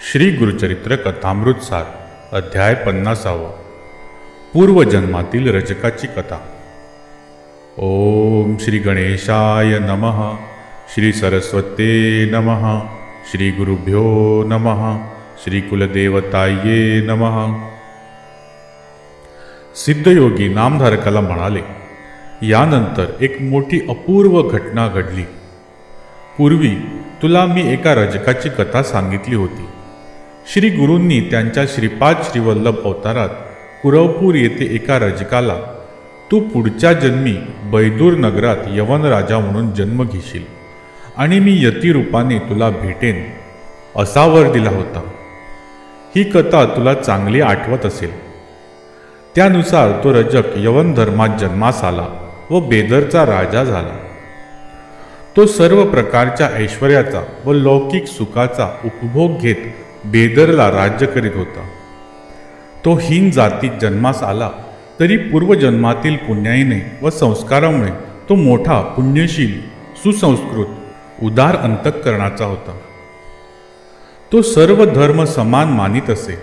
श्री गुरुचरित्र कथामृत सार अध्याय 50 पूर्वजन्मातील रजकाची कथा। ओम श्री गणेशाय नमः, श्री सरस्वते नमः, श्री गुरुभ्यो नमः, श्री कुलदेवताये नमः। सिद्धयोगी नामधारकाला म्हणाले, यानंतर एक मोठी अपूर्व घटना घडली। पूर्वी तुला मी एका रजकाची कथा सांगितली होती। श्री गुरूंनी त्यांच्या श्रीपाद श्रीवल्लभ अवतारात कुरवपूर येथे एका रजकाला तू पुढच्या जन्मी बैदूर नगरात यवन राजा म्हणून जन्म घेशील आणि मी यती रूपाने तुला भेटेन असा वर दिला होता। ही कथा तुला चांगली आठवत असेल। त्यानुसार तो रजक यवन धर्मात जन्मास आला व बेदरचा राजा झाला। तो सर्व प्रकारच्या ऐश्वर्याचा व लौकिक सुखाचा उपभोग घेत बेदरला राज्य करीत होता। तो हीन जातीत जन्मास आला तरी पूर्वजन्मातील पुण्याईने व संस्कारामुळे तो मोठा पुण्यशील सुसंस्कृत उदार अंतःकरणाचा होता। तो सर्व धर्म समान मानित असे,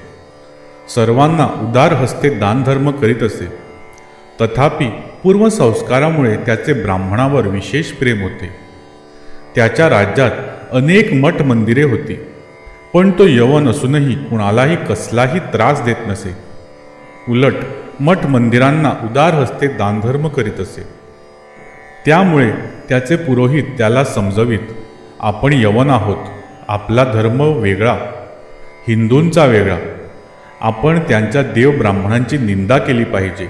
सर्वांना उदार हस्ते दानधर्म करीत असे। तथापि पूर्वसंस्कारामुळे त्याचे ब्राह्मणावर विशेष प्रेम होते। त्याच्या राज्यात अनेक मठ मंदिरे होती, पण तो यवन असूनही कुणालाही कसलाही त्रास देत नसे। उलट मठ मंदिरांना उदार हस्ते दानधर्म करीत असे। त्यामुळे त्याचे पुरोहित त्याला समजवीत, आपण यवन आहोत, आपला धर्म वेगळा, हिंदूंचा वेगळा, आपण त्यांच्या देव ब्राह्मणांची निंदा केली पाहिजे,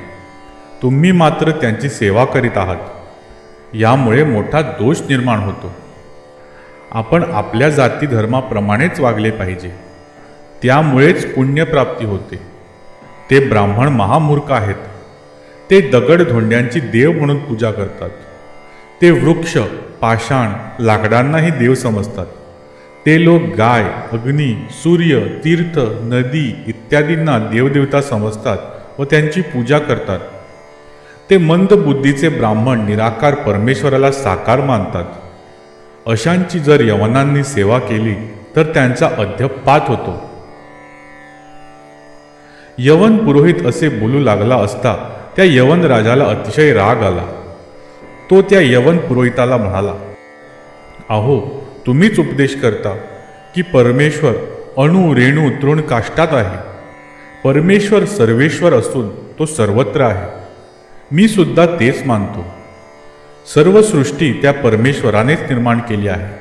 तुम्ही मात्र त्यांची सेवा करीत आहात, यामुळे मोठा दोष निर्माण होतो। आपण आपल्या जाती धर्माप्रमाणेच वागले पाहिजे, त्यामुळेच पुण्यप्राप्ती होते। ते ब्राह्मण महामूर्ख आहेत, ते दगड धोंड्यांची देव म्हणून पूजा करतात। ते वृक्ष पाषाण लाकडांनाही देव समजतात। ते लोक गाय अग्नी सूर्य तीर्थ नदी इत्यादींना देवदेवता समजतात व त्यांची पूजा करतात। ते मंद बुद्धीचे ब्राह्मण निराकार परमेश्वराला साकार मानतात। अशांची जर यवनांनी सेवा केली तर त्यांचा अध्यपात होतो। यवन पुरोहित असे बोलू लागला असता त्या यवन राजाला अतिशय राग आला। तो त्या यवन पुरोहिताला म्हणाला, अहो, तुम्हीच उपदेश करता की परमेश्वर अणु रेणू तृण काष्टात आहे। परमेश्वर सर्वेश्वर असून तो सर्वत्र आहे, मी सुद्धा तेच मानतो। सर्व सृष्टी त्या परमेश्वरानेच निर्माण केली आहे।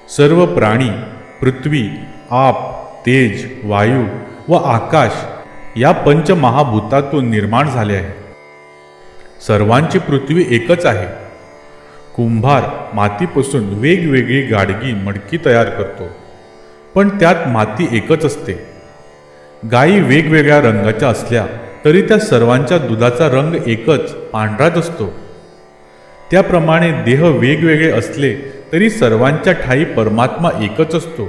सर्व प्राणी पृथ्वी आप तेज वायू व आकाश या पंचमहाभूतातून निर्माण झाले आहे। सर्वांची पृथ्वी एकच आहे। कुंभार मातीपासून वेगवेगळी गाडगी मडकी तयार करतो, पण त्यात माती एकच असते। गायी वेगवेगळ्या रंगाच्या असल्या तरी त्या सर्वांच्या दुधाचा रंग एकच पांढराच असतो। त्याप्रमाणे देह वेगवेगळे असले तरी सर्वांच्या ठाई परमात्मा एकच असतो।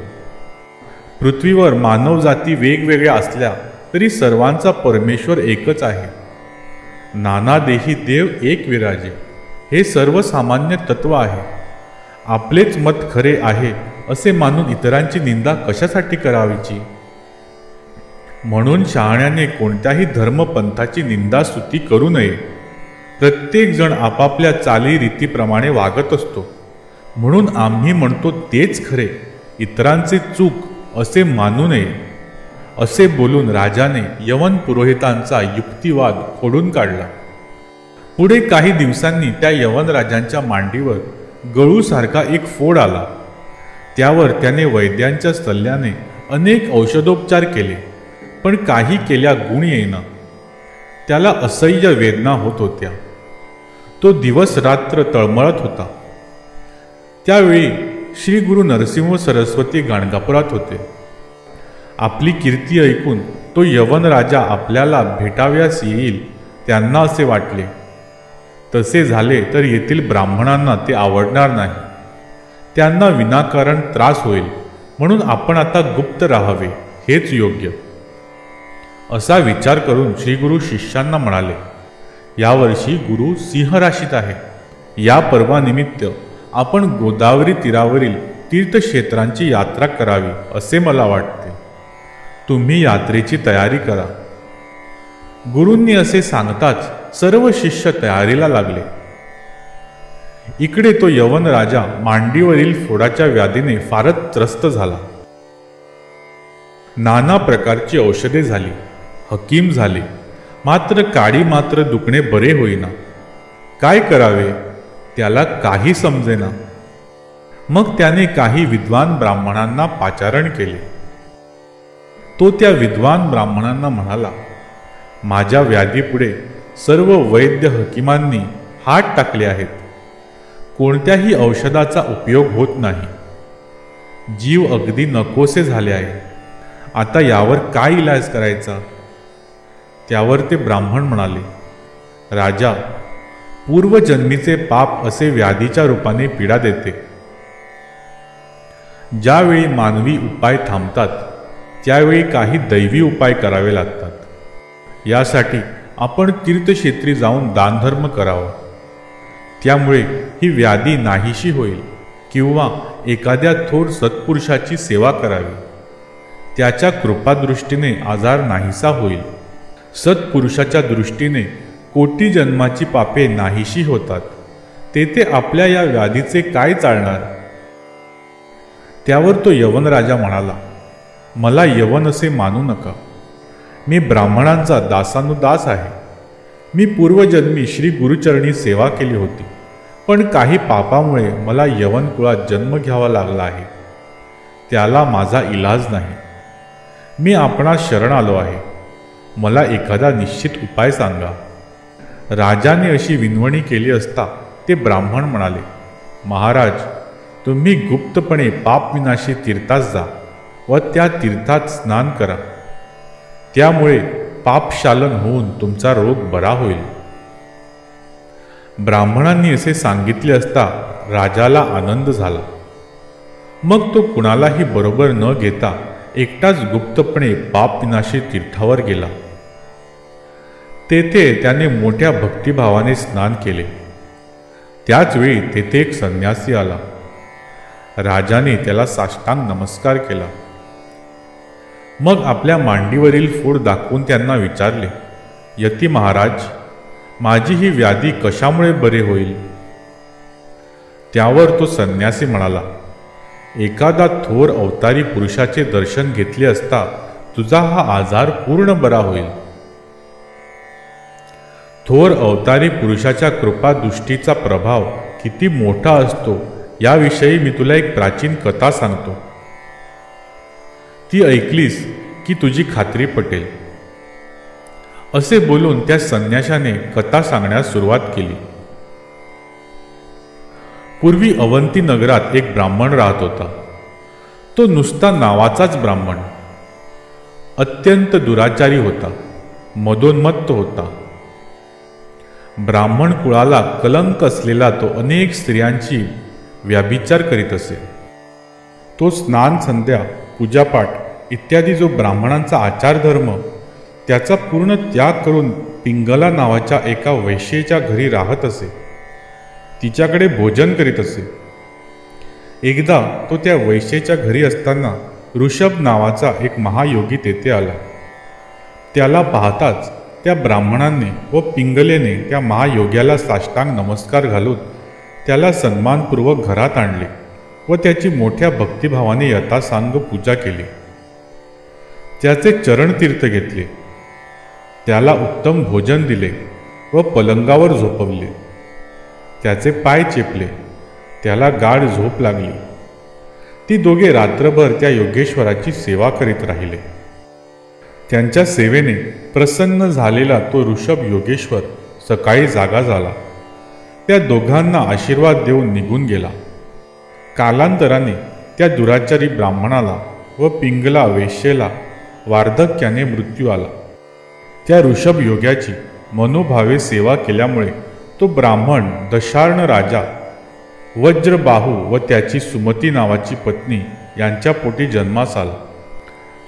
पृथ्वीवर मानव जाती वेगवेगळ्या असल्या तरी सर्वांचा परमेश्वर एकच आहे। नाना देही देव एक विराजे, हे सर्वसामान्य तत्व आहे। आपलेच मत खरे आहे असे मानून इतरांची निंदा कशासाठी करावीची? म्हणून शहाण्याने कोणत्याही धर्मपंथाची निंदा स्तुती करू नये। प्रत्येक जण आपापल्या चालीरीतीप्रमाणे वागत असतो, म्हणून आम्ही म्हणतो तेच खरे, इतरांचे चूक असे मानू नये। असे बोलून राजाने यवन पुरोहितांचा युक्तिवाद फोडून काढला। पुढे काही दिवसांनी त्या यवन राजांच्या मांडीवर गळूसारखा एक फोड आला। त्यावर त्याने वैद्यांच्या सल्ल्याने अनेक औषधोपचार केले, पण काही केल्या गुण येईना। त्याला असह्य वेदना होत होत्या। तो दिवस रात्र तळमळत होता। त्यावेळी श्री गुरु नरसिंह सरस्वती गाणगापुरात होते। आपली कीर्ती ऐकून तो यवन राजा आपल्याला भेटाव्यास येईल त्यांना असे वाटले। तसे झाले तर येथील ब्राह्मणांना ते आवडणार नाही, त्यांना विनाकारण त्रास होईल, म्हणून आपण आता गुप्त राहावे हेच योग्य। असा विचार करून श्री गुरु शिष्यांना म्हणाले, यावर्षी गुरु सिंह राशीत आहे। या पर्वानिमित्त आपण गोदावरी तीरावरील तीर्थक्षेत्रांची यात्रा करावी असे मला वाटते. तुम्ही यात्रेची तयारी करा. गुरूंनी असे सांगताच सर्व शिष्य तयारीला लागले. इकडे तो यवन राजा मांडीवरील फोडाच्या व्याधीने फारच त्रस्त झाला. नाना प्रकारची औषधे झाली, हकीम झाले, मात्र काडी मात्र दुखणे बरे होईना. काय करावे त्याला काही समजेना. मग त्याने काही विद्वान ब्राह्मणांना पाचारण केले. तो त्या विद्वान ब्राह्मणांना म्हणाला, माझ्या व्याधीपुढे सर्व वैद्य हकीमांनी हात टाकले आहेत. कोणत्याही औषधाचा उपयोग होत नाही. जीव अगदी नकोसे झाले आहे. आता यावर काय इलाज करायचा? त्यावर ते ब्राह्मण म्हणाले, राजा, पूर्वजन्मीचे पाप असे व्याधीच्या रूपाने पीडा देते. ज्यावेळी मानवी उपाय थांबतात त्यावेळी काही दैवी उपाय करावे लागतात. यासाठी आपण तीर्थक्षेत्री जाऊन दानधर्म करावा. त्यामुळे ही व्याधी नाहीशी होईल. किंवा एखाद्या थोर सत्पुरुषाची सेवा करावी. त्याच्या कृपादृष्टीने आजार नाहीसा होईल. सत्पुरुषाच्या दृष्टीने कोटी जन्माची पापे नाहीशी होतात. तेथे आपल्या या व्याधीचे काय चालणार? त्यावर तो यवन राजा म्हणाला, मला यवन असे मानू नका. मी ब्राह्मणांचा दासानुदास आहे. मी पूर्वजन्मी श्री गुरुचरणी सेवा केली होती, पण काही पापामुळे मला यवन कुळात जन्म घ्यावा लागला आहे. त्याला माझा इलाज नाही. मी आपणास शरण आलो आहे. मला एखादा निश्चित उपाय सांगा. राजाने अशी विनवणी केली असता ते ब्राह्मण म्हणाले, महाराज, तुम्ही गुप्तपणे पापविनाशी तीर्थास जा व त्या तीर्थात स्नान करा. त्यामुळे पापशालन होऊन तुमचा रोग बरा होईल. ब्राह्मणांनी असे सांगितले असता राजाला आनंद झाला. मग तो कुणालाही बरोबर न घेता एकटाच गुप्तपणे पापविनाशी तीर्थावर गेला. तेथे त्याने मोठ्या भक्तिभावाने स्नान केले. त्याच वेळी तेथे एक संन्यासी आला. राजाने त्याला साष्टांग नमस्कार केला. मग आपल्या मांडीवरील फोड दाखवून त्यांना विचारले, यती महाराज, माझी ही व्याधी कशामुळे बरे होईल? त्यावर तो संन्यासी म्हणाला, एखादा थोर अवतारी पुरुषाचे दर्शन घेतले असता तुझा हा आजार पूर्ण बरा होईल. थोर अवतारी पुरुषाच्या कृपादृष्टीचा प्रभाव किती मोठा असतो याविषयी मी तुला एक प्राचीन कथा सांगतो. ती ऐकलीस की तुझी खात्री पटेल. असे बोलून त्या संन्याशाने कथा सांगण्यास सुरुवात केली. पूर्वी अवंती नगरात एक ब्राह्मण राहत होता. तो नुसता नावाचाच ब्राह्मण. अत्यंत दुराचारी होता. मदोन्मत्त होता. ब्राह्मण कुळाला कलंक असलेला तो अनेक स्त्रियांची व्याभिचार करीत असे. तो स्नान, संध्या, पूजापाठ इत्यादी जो ब्राह्मणांचा आचारधर्म त्याचा पूर्ण त्याग करून पिंगला नावाच्या एका वैश्येच्या घरी राहत असे. तिच्याकडे भोजन करीत असे. एकदा तो त्या वैश्येच्या घरी असताना ऋषभ नावाचा एक महायोगी तेथे आला. त्याला पाहताच त्या ब्राह्मणांनी व पिंगलेने त्या महायोग्याला साष्टांग नमस्कार घालून त्याला सन्मानपूर्वक घरात आणले व त्याची मोठ्या भक्तिभावाने यथासांग पूजा केली. त्याचे चरणतीर्थ घेतले. त्याला उत्तम भोजन दिले व पलंगावर झोपवले. त्याचे पाय चेपले. त्याला गाढ झोप लागली. ती दोघे रात्रभर त्या योगेश्वराची सेवा करीत राहिले. त्यांच्या सेवेने प्रसन्न झालेला तो ऋषभ योगेश्वर सकाळी जागा झाला. त्या दोघांना आशीर्वाद देऊन निघून गेला. कालांतराने त्या दुराचारी ब्राह्मणाला व पिंगला वेश्येला वार्धक्याने मृत्यू आला. त्या ऋषभ योग्याची मनोभावे सेवा केल्यामुळे तो ब्राह्मण दशार्ण राजा वज्रबाहू व त्याची सुमती नावाची पत्नी यांच्या पोटी जन्मास आला.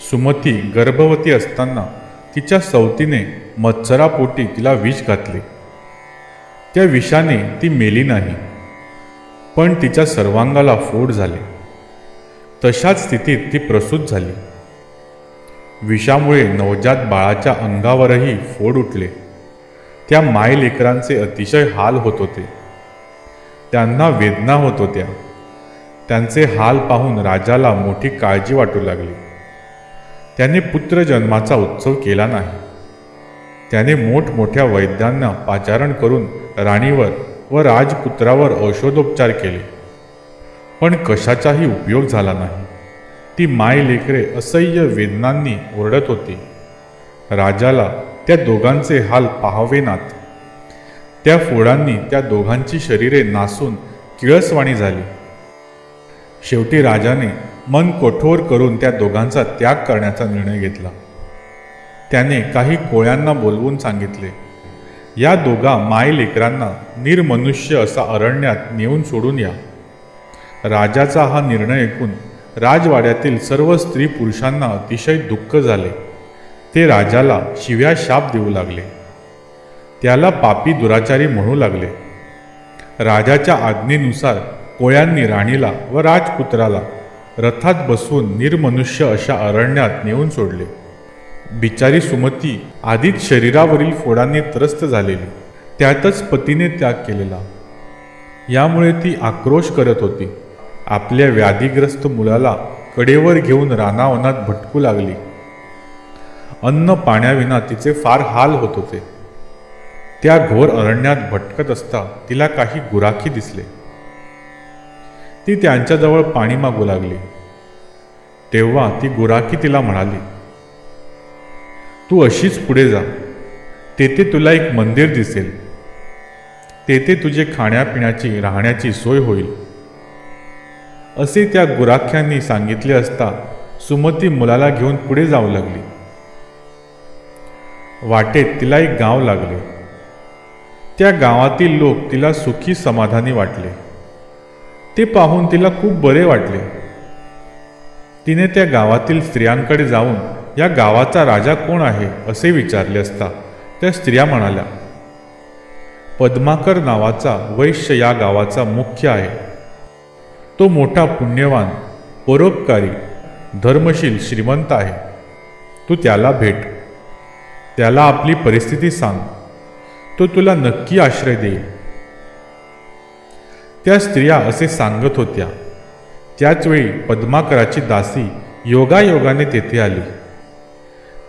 सुमती गर्भवती असताना तिच्या सवतीने मत्सरापोटी तिला विष घातले. त्या विषाने ती मेली नाही, पण तिच्या सर्वांगाला फोड झाले. तशाच स्थितीत ती प्रसूत झाली. विषामुळे नवजात बाळाच्या अंगावरही फोड उठले. त्या मायलेकरांचे अतिशय हाल होत होते. त्यांना वेदना होत होत्या. त्यांचे हाल पाहून राजाला मोठी काळजी वाटू लागली. त्याने पुत्रजन्माचा उत्सव केला नाही. त्याने मोठमोठ्या वैद्यांना पाचारण करून राणीवर व राजपुत्रावर औषधोपचार केले, पण कशाचाही उपयोग झाला नाही. ती मायलेकरे असह्य वेदनांनी ओरडत होती. राजाला त्या दोघांचे हाल पाहावेनात. त्या फोडांनी त्या दोघांची शरीरे नासून किळसवाणी झाली. शेवटी राजाने मन कठोर करून त्या दोघांचा त्याग करण्याचा निर्णय घेतला. त्याने काही कोळ्यांना बोलवून सांगितले, या दोघा मायलेकरांना निर्मनुष्य असा अरण्यात नेऊन सोडून या. राजाचा हा निर्णय ऐकून राजवाड्यातील सर्व स्त्री पुरुषांना अतिशय दुःख झाले. ते राजाला शिव्या शाप देऊ लागले. त्याला पापी दुराचारी म्हणू लागले. राजाच्या आज्ञेनुसार कोळ्यांनी राणीला व राजपुत्राला रथात बसवून निर्मनुष्य अशा अरण्यात नेऊन सोडले. बिचारी सुमती आधीच शरीरावरील फोडांनी त्रस्त झालेली, त्यातच पतीने त्याग केलेला. यामुळे ती आक्रोश करत होती. आपल्या व्याधीग्रस्त मुलाला कडेवर घेऊन रानावनात भटकू लागली. अन्न पाण्याविना तिचे फार हाल होत होते. त्या घोर अरण्यात भटकत असता तिला काही गुराखी दिसले. ती त्यांच्याजवळ पाणी मागू लागली. तेव्हा ती गुराखी तिला म्हणाली, तू अशीच पुढे जा. तेथे तुला एक मंदिर दिसेल. तेथे तुझे खाण्यापिण्याची राहण्याची सोय होईल. असे त्या गुराख्यांनी सांगितले असता सुमती मुलाला घेऊन पुढे जाऊ लागली. वाटेत तिला एक गाव लागले. त्या गावातील लोक तिला सुखी समाधानी वाटले. ते पाहून तिला खूप बरे वाटले. तिने त्या गावातील स्त्रियांकडे जाऊन या गावाचा राजा कोण आहे असे विचारले असता त्या स्त्रिया म्हणाल्या, पद्माकर नावाचा वैश्य या गावाचा मुख्य आहे. तो मोठा पुण्यवान, परोपकारी, धर्मशील श्रीमंत आहे. तू त्याला भेट. त्याला आपली परिस्थिती सांग. तो तुला नक्की आश्रय देईल. त्या स्त्रिया असे सांगत होत्या. त्याचवेळी पद्माकराची दासी योगायोगाने तेथे आली.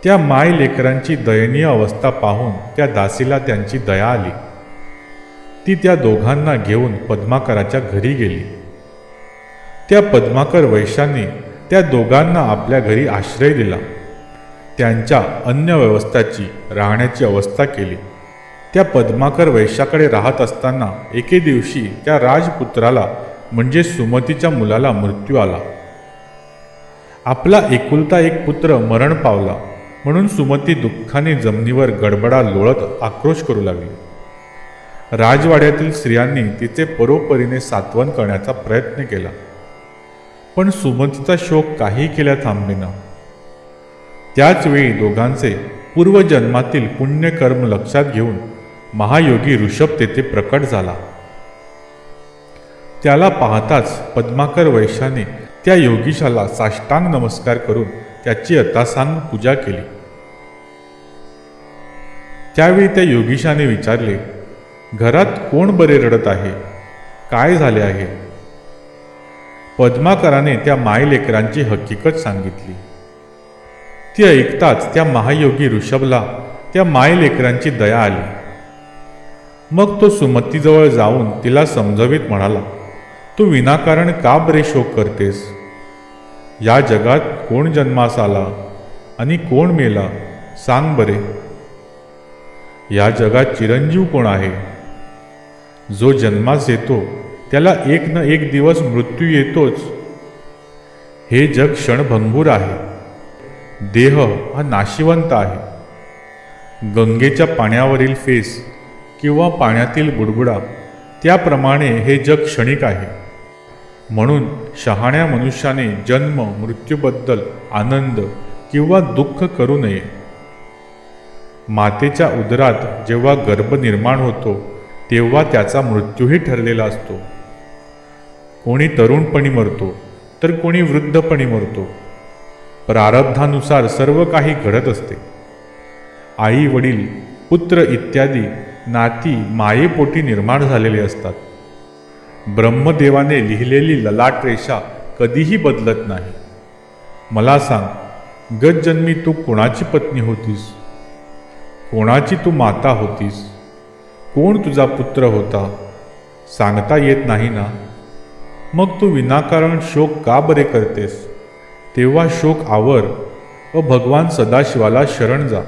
त्या मायलेकरांची दयनीय अवस्था पाहून त्या दासीला त्यांची दया आली. ती त्या दोघांना घेऊन पद्माकराच्या घरी गेली. त्या पद्माकर वैश्याने त्या दोघांना आपल्या घरी आश्रय दिला. त्यांच्या अन्न व्यवस्थाची, राहण्याची अवस्था केली. त्या पद्माकर वैश्याकडे राहत असताना एके दिवशी त्या राजपुत्राला म्हणजे सुमतीच्या मुलाला मृत्यू आला. आपला एकुलता एक पुत्र मरण पावला म्हणून सुमती दुःखाने जमिनीवर गडबडा लोळत आक्रोश करू लागली. राजवाड्यातील स्त्रियांनी तिचे परोपरीने सांत्वन करण्याचा प्रयत्न केला, पण सुमतीचा शोक काही केल्या थांबेना. त्याच वेळी दोघांचे पूर्वजन्मातील पुण्यकर्म लक्षात घेऊन महायोगी ऋषभ तेथे प्रकट झाला. त्याला पाहताच पद्माकर वैश्याने त्या योगीशाला साष्टांग नमस्कार करून त्याची यथासांग पूजा केली. त्यावेळी त्या योगीशाने विचारले, घरात कोण बरे रडत आहे? काय झाले आहे? पद्माकराने त्या मायलेकरांची हकीकत सांगितली. ती ऐकताच त्या महायोगी ऋषभला त्या मायलेकरांची दया आली. मग तो सुमतीजवळ जाऊन तिला समजवीत म्हणाला, तू विनाकारण का बरे शोक करतेस? या जगात कोण जन्मास आला आणि कोण मेला सांग बरे. या जगात चिरंजीव कोण आहे? जो जन्मास येतो त्याला एक न एक दिवस मृत्यू येतोच. हे जग क्षणभंगूर आहे. देह हा नाशिवंत आहे. गंगेच्या पाण्यावरील फेस किंवा पाण्यातील बुडबुडा त्याप्रमाणे हे जग क्षणिक आहे. म्हणून शहाण्या मनुष्याने जन्म मृत्यूबद्दल आनंद किंवा दुःख करू नये. मातेच्या उदरात जेव्हा गर्भ निर्माण होतो तेव्हा त्याचा मृत्यूही ठरलेला असतो. कोणी तरुणपणी मरतो, तर कोणी वृद्धपणी मरतो. प्रारब्धानुसार सर्व काही घडत असते. आई वडील पुत्र इत्यादी नाती मायेपोटी निर्माण झालेले असतात. ब्रह्मदेवाने लिहिलेली ललाट रेषा कधीही बदलत नाही. मला सांग, गतजन्मी तू कोणाची पत्नी होतीस? कोणाची तू माता होतीस? कोण तुझा पुत्र होता? सांगता येत नाही ना? मग तू विनाकारण शोक का बरे करतेस? तेव्हा शोक आवर व भगवान सदाशिवाला शरण जा.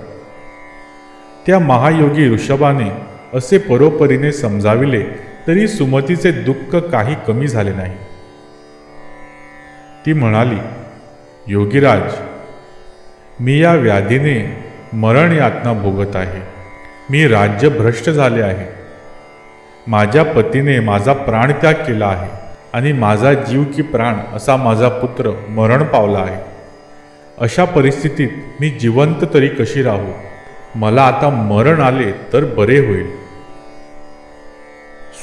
त्या महायोगी ऋषभाने असे परोपरीने समजाविले तरी सुमतीचे दुःख काही कमी झाले नाही. ती म्हणाली, योगीराज, मी या व्याधीने मरण यातना भोगत आहे. मी राज्यभ्रष्ट झाले आहे. माझ्या पतीने माझा प्राणत्याग केला आहे आणि माझा जीव की प्राण असा माझा पुत्र मरण पावला आहे. अशा परिस्थितीत मी जिवंत तरी कशी राहू? मला आता मरण आले तर बरे होईल.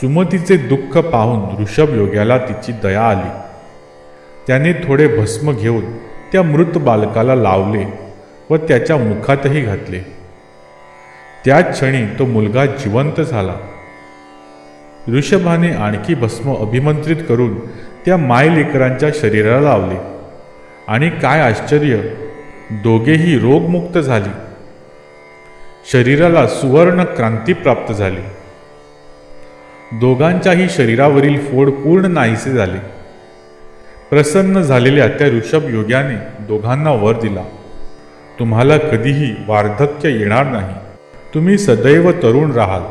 सुमतीचे दुःख पाहून ऋषभ योग्याला तिची दया आली. त्याने थोडे भस्म घेऊन त्या मृत बालकाला लावले व त्याच्या मुखातही घातले. त्याच क्षणी तो मुलगा जिवंत झाला. ऋषभाने आणखी भस्म अभिमंत्रित करून त्या मायलेकरांच्या शरीराला लावले आणि काय आश्चर्य, दोघेही रोगमुक्त झाली. शरीराला सुवर्ण क्रांती प्राप्त झाली. दोघांच्याही शरीरावरील फोड पूर्ण नाहीसे झाले. प्रसन्न झालेल्या त्या ऋषभ योग्याने दोघांना वर दिला, तुम्हाला कधीही वार्धक्य येणार नाही. तुम्ही सदैव तरुण राहाल.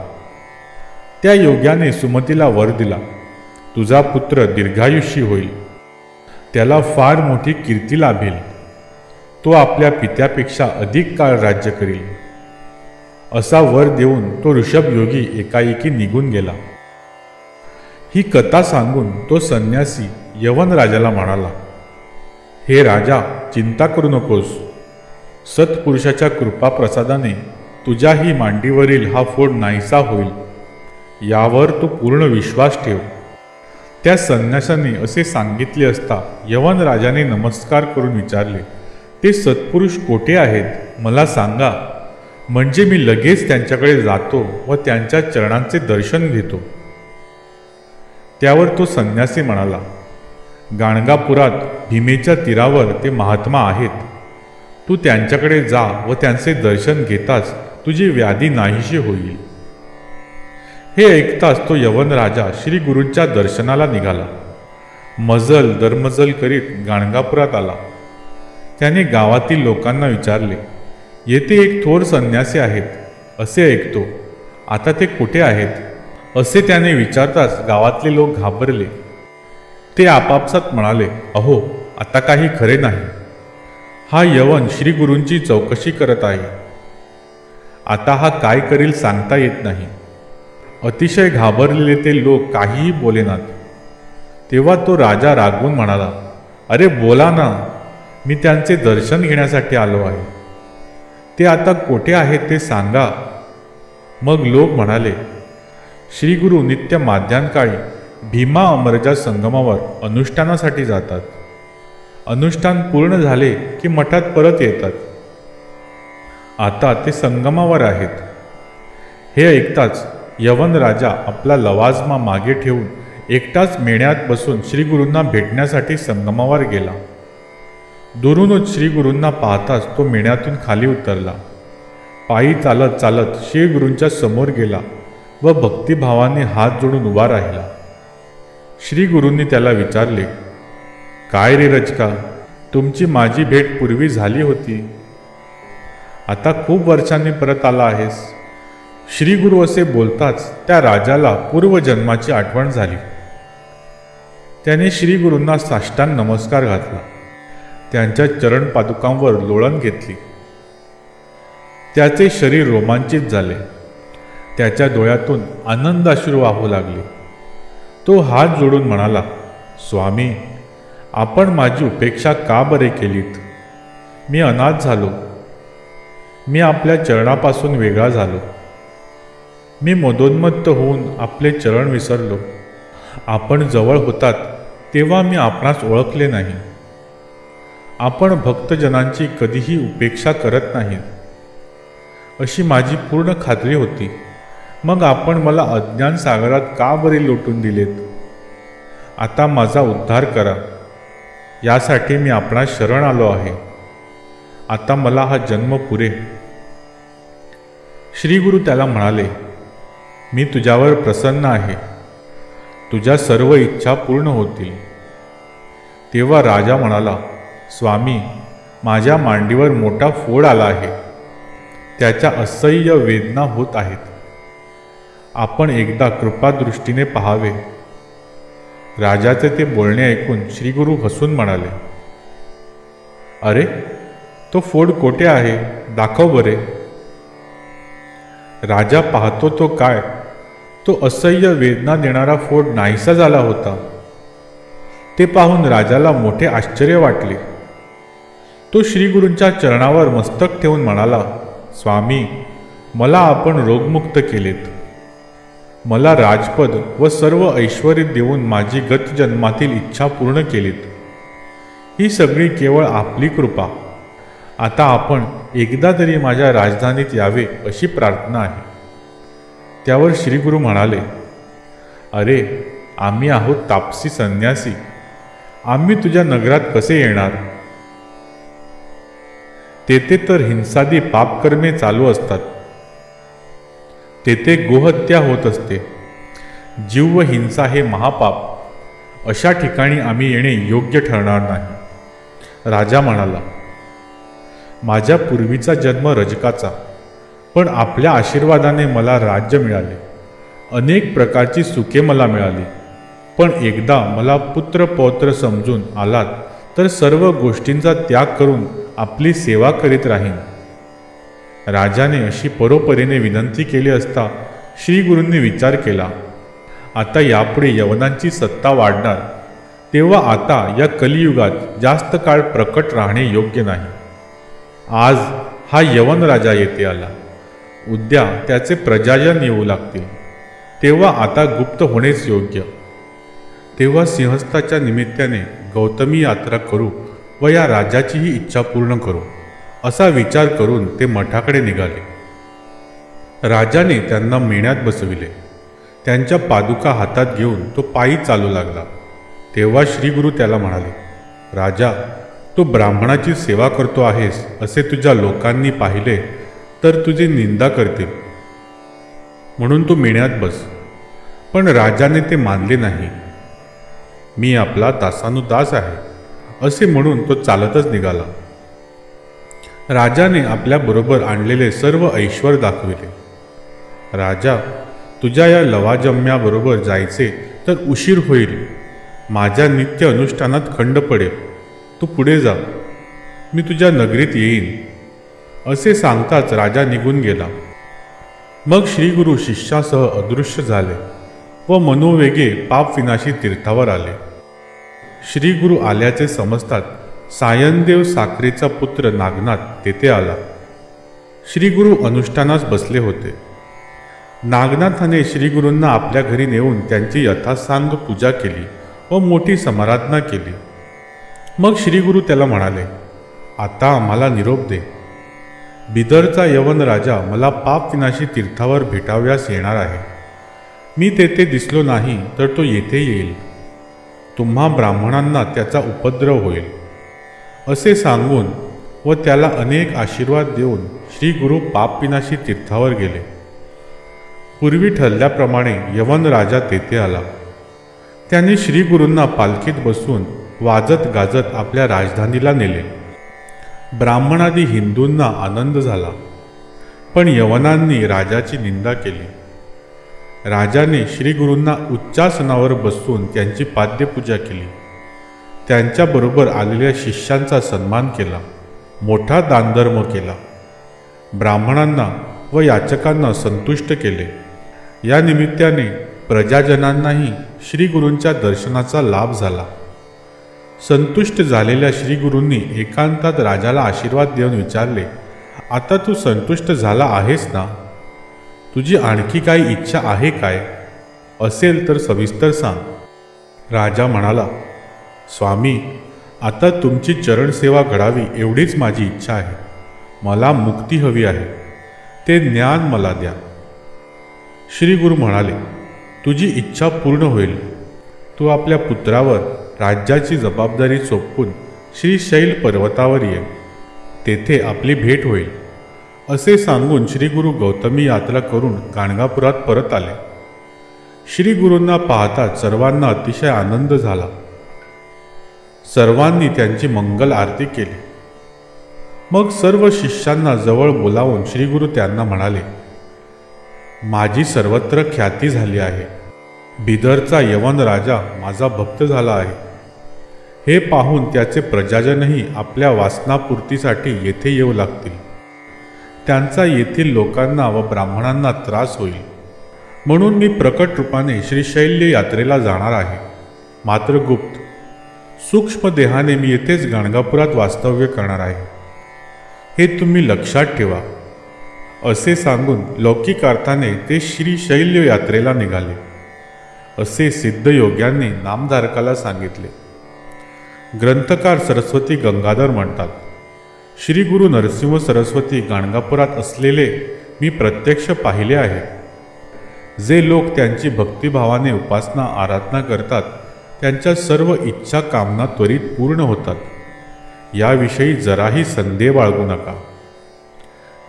त्या योग्याने सुमतीला वर दिला, तुझा पुत्र दीर्घायुष्यी होईल. त्याला फार मोठी कीर्ती लाभेल. तो आपल्या पित्यापेक्षा अधिक काळ राज्य करील. असा वर देऊन तो ऋषभ योगी एकाएकी निघून गेला. ही कथा सांगून तो संन्यासी यवन राजाला म्हणाला, हे राजा, चिंता करू नकोस. सत्पुरुषाच्या कृपाप्रसादाने तुझ्याही मांडीवरील हा फोड नाहीसा होईल. यावर तू पूर्ण विश्वास ठेव. त्या संन्यासाने असे सांगितले असता यवन राजाने नमस्कार करून विचारले, ते सत्पुरुष कोठे आहेत? मला सांगा, म्हणजे मी लगेच त्यांच्याकडे जातो व त्यांच्या चरणांचे दर्शन घेतो. त्यावर तो संन्यासी म्हणाला, गाणगापुरात भीमेच्या तीरावर ते महात्मा आहेत. तू त्यांच्याकडे जा व त्यांचे दर्शन घेताच तुझी व्याधी नाहीशी होईल. हे ऐकताच तो यवन राजा श्री गुरूंच्या दर्शनाला निघाला. मजल दरमजल करीत गाणगापुरात आला. त्याने गावातील लोकांना विचारले, येथे एक थोर संन्यासी आहेत असे ऐकतो, आता ते कुठे आहेत? असे त्याने विचारताच गावातले लोक घाबरले. ते आपापसात म्हणाले, अहो, आता काही खरे नाही. हा यवन श्री गुरूंची चौकशी करत आहे. आता हा काय करील सांगता येत नाही. अतिशय घाबरलेले ते लोक काहीही बोलेनात. तेव्हा तो राजा रागवून म्हणाला, अरे बोला ना, मी त्यांचे दर्शन घेण्यासाठी आलो आहे. ते आता कोठे आहेत ते सांगा. मग लोक म्हणाले, श्रीगुरू नित्य माध्यान्काळी भीमा अमरजा संगमावर अनुष्ठानासाठी जातात. अनुष्ठान पूर्ण झाले की मठात परत येतात. आता ते संगमावर आहेत. हे ऐकताच यवन राजा आपला लवाजमा मागे ठेवून एकटाच मेण्यात बसून श्रीगुरूंना भेटण्यासाठी संगमावर गेला. दुरूनच श्रीगुरूंना पाहताच तो मेण्यातून खाली उतरला. पायी चालत चालत श्रीगुरूंच्या समोर गेला व भक्तिभावाने हात जोडून उभा राहिला. श्रीगुरूंनी त्याला विचारले, काय रे रजका, तुमची माझी भेट पूर्वी झाली होती, आता खूप वर्षांनी परत आला आहेस. श्रीगुरू असे बोलताच त्या राजाला पूर्वजन्माची आठवण झाली. त्याने श्रीगुरूंना साष्टांग नमस्कार घातला. त्यांच्या चरण पादुकांवर लोळण घेतली. त्याचे शरीर रोमांचित झाले. त्याच्या डोळ्यातून आनंदाश्रू वाहू लागले. तो हात जोडून म्हणाला, स्वामी, आपण माझी उपेक्षा का बरे केलीत? मी अनाथ झालो. मी आपल्या चरणापासून वेगळा झालो. मी मदोन्मत्त होऊन आपले चरण विसरलो. आपण जवळ होतात तेव्हा मी आपणास ओळखले नाही. आपण भक्तजनांची कधीही उपेक्षा करत नाही अशी माझी पूर्ण खात्री होती. मग आपण मला अज्ञान सागरात का बरे लोटून दिलेत? आता माझा उद्धार करा, यासाठी मी आपणास शरण आलो आहे. आता मला हा जन्म पुरे. श्री गुरु त्याला म्हणाले, मी तुझ्यावर प्रसन्न आहे. तुझ्या सर्व इच्छा पूर्ण होतील. तेव्हा राजा म्हणाला, स्वामी, माझ्या मांडीवर मोठा फोड आला आहे. त्याच्या असह्य वेदना होत आहेत. आपण एकदा कृपादृष्टीने पाहावे. राजाचे ते बोलणे ऐकून श्री गुरु हसून म्हणाले, अरे, तो फोड कोठे आहे? दाखव बरे. राजा पाहतो तो काय, तो असह्य वेदना देणारा फोड नाहीसा झाला होता. ते पाहून राजाला मोठे आश्चर्य वाटले. तो श्री गुरूंच्या चरणावर मस्तक ठेवून म्हणाला, स्वामी, मला आपण रोगमुक्त केलेत. मला राजपद व सर्व ऐश्वर्य देऊन माझी गत जन्मातील इच्छा पूर्ण केलीत. ही सगळी केवळ आपली कृपा. आता आपण एकदा तरी माझ्या राजधानीत यावे अशी प्रार्थना आहे. त्यावर श्री गुरु म्हणाले, अरे, आम्ही आहोत तापसी संन्यासी. आम्ही तुझ्या नगरात कसे येणार? तेथे तर हिंसादी पापकर्मे चालू असतात. तेथे गोहत्या होत असते. जीव व हिंसा हे महापाप. अशा ठिकाणी आम्ही येणे योग्य ठरणार नाही. राजा म्हणाला, माझ्या पूर्वीचा जन्म रजकाचा, पण आपल्या आशीर्वादाने मला राज्य मिळाले. अनेक प्रकारची सुखे मला मिळाली. पण एकदा मला पुत्र पौत्र समजून आलात तर सर्व गोष्टींचा त्याग करून आपली सेवा करीत राहीन. राजाने अशी परोपरीने विनंती केली असता श्री गुरूंनी विचार केला, आता यापुढे यवनांची सत्ता वाढणार, तेव्हा आता या कलियुगात जास्त काळ प्रकट राहणे योग्य नाही. आज हा यवन राजा येथे आला. उद्या त्याचे प्रजाजन येऊ लागतील. तेव्हा आता गुप्त होणेच योग्य. तेव्हा सिंहस्थाच्या निमित्ताने गौतमी यात्रा करू व या राजाचीही इच्छा पूर्ण करू, असा विचार करून ते मठाकडे निघाले. राजाने त्यांना मेण्यात बसविले. त्यांच्या पादुका हातात घेऊन तो पायी चालू लागला. तेव्हा श्री गुरु त्याला म्हणाले, राजा, तू ब्राह्मणाची सेवा करतो आहेस असे तुझ्या लोकांनी पाहिले तर तुझी निंदा करतील, म्हणून तू मेण्यात बस. पण राजाने ते मानले नाही. मी आपला दासानुदास आहे असे म्हणून तो चालतच निघाला. राजाने आपल्याबरोबर आणलेले सर्व ऐश्वर दाखविले. राजा, तुझ्या या लवाजम्याबरोबर जायचे तर उशीर होईल. माझ्या नित्य अनुष्ठानात खंड पडेल. तू पुढे जा, मी तुझ्या नगरीत येईन. असे सांगताच राजा निघून गेला. मग श्री गुरु शिष्यासह अदृश्य झाले व मनोवेगे पापविनाशी तीर्थावर आले. श्री गुरु आल्याचे समजतात सायनदेव साखरेचा पुत्र नागनाथ तेथे आला. श्री गुरु अनुष्ठानास बसले होते. नागनाथाने श्री गुरूंना आपल्या घरी नेऊन त्यांची यथासांग पूजा केली व मोठी समाराधना केली. मग श्री गुरु त्याला म्हणाले, आता मला निरोप दे. बिदरचा यवन राजा मला पापविनाशी तीर्थावर भेटाव्यास येणार आहे. मी तेथे दिसलो नाही तर तो येथे येईल. तुम्हा ब्राह्मणांना त्याचा उपद्रव होईल. असे सांगून व त्याला अनेक आशीर्वाद देऊन श्री गुरु पापविनाशी तीर्थावर गेले. पूर्वी ठरल्याप्रमाणे यवन राजा तेथे आला. त्याने श्री गुरूंना पालखीत बसून वाजत गाजत आपल्या राजधानीला नेले. ब्राह्मणादी हिंदूंना आनंद झाला, पण यवनांनी राजाची निंदा केली. राजाने श्री गुरूंना उच्चासनावर बसवून त्यांची पाद्यपूजा केली. त्यांच्याबरोबर आलेल्या शिष्यांचा सन्मान केला. मोठा दानधर्म केला. ब्राह्मणांना व याचकांना संतुष्ट केले. या निमित्ताने प्रजाजनांनाही श्री गुरूंच्या दर्शनाचा लाभ झाला. संतुष्ट झालेल्या श्री गुरूंनी एकांतात राजाला आशीर्वाद देऊन विचारले, आता तू संतुष्ट झाला आहेस ना? तुझी आणखी काही इच्छा आहे काय? असेल तर सविस्तर सांग. राजा म्हणाला, स्वामी, आता तुमची चरणसेवा घडावी एवढीच माझी इच्छा आहे. मला मुक्ती हवी आहे. ते ज्ञान मला द्या. श्री गुरु म्हणाले, तुझी इच्छा पूर्ण होईल. तू आपल्या पुत्रावर राज्याची जबाबदारी सोपवून श्रीशैल पर्वतावर ये. तेथे आपली भेट होईल. असे सांगून श्री गुरु गौतमी यात्रा करून गाणगापुरात परत आले. श्री गुरूंना पाहताच सर्वांना अतिशय आनंद झाला. सर्वांनी त्यांची मंगल आरती केली. मग सर्व शिष्यांना जवळ बोलावून श्री गुरु त्यांना म्हणाले, माझी सर्वत्र ख्याती झाली आहे. बिदरचा यवन राजा माझा भक्त झाला आहे. हे पाहून त्याचे प्रजाजनही आपल्या वासनापूर्तीसाठी येथे येऊ लागतील. त्यांचा येथील लोकांना व ब्राह्मणांना त्रास होईल. म्हणून मी प्रकट रूपाने श्रीशैल्य यात्रेला जाणार आहे. मात्र गुप्त सूक्ष्म देहाने मी येथेच गाणगापुरात वास्तव्य करणार आहे. हे तुम्ही लक्षात ठेवा. असे सांगून लौकिक अर्थाने ते श्रीशैल्य यात्रेला निघाले. असे सिद्धयोग्यांनी नामधारकाला सांगितले. ग्रंथकार सरस्वती गंगाधर म्हणतात, श्री गुरु नरसिंह सरस्वती गाणगापुरात असलेले मी प्रत्यक्ष पाहिले आहे. जे लोक त्यांची भक्तिभावाने उपासना आराधना करतात त्यांच्या सर्व इच्छा कामना त्वरित पूर्ण होतात. याविषयी जराही संदेह बाळगू नका.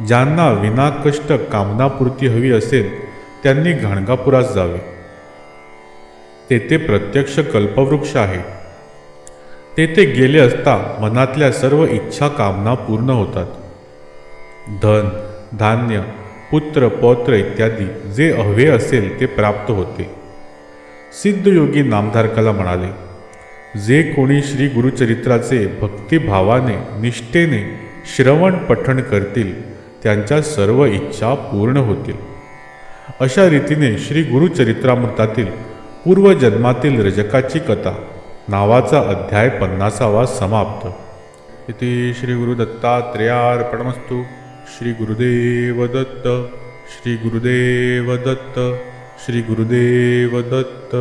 ज्यांना विनाकष्ट कामनापूर्ती हवी असेल त्यांनी गाणगापुरात जावे. तेथे प्रत्यक्ष कल्पवृक्ष आहे. तेथे गेले असता मनातल्या सर्व इच्छा कामना पूर्ण होतात. धन, धान्य, पुत्र, पौत्र इत्यादी जे हवे असेल ते प्राप्त होते. सिद्धयोगी नामधारकाला म्हणाले, जे कोणी श्री गुरुचरित्राचे भक्तिभावाने निष्ठेने श्रवण पठण करतील त्यांच्या सर्व इच्छा पूर्ण होतील. अशा रीतीने श्री गुरुचरित्रामृतातील पूर्वजन्मातील रजकाची कथा नावाचा अध्याय 50वा समाप्त. इति श्री गुरुदत्तात्रेयार्पणमस्तु. श्री गुरुदेव दत्त. श्री गुरुदेव दत्त. श्री गुरुदेव दत्त.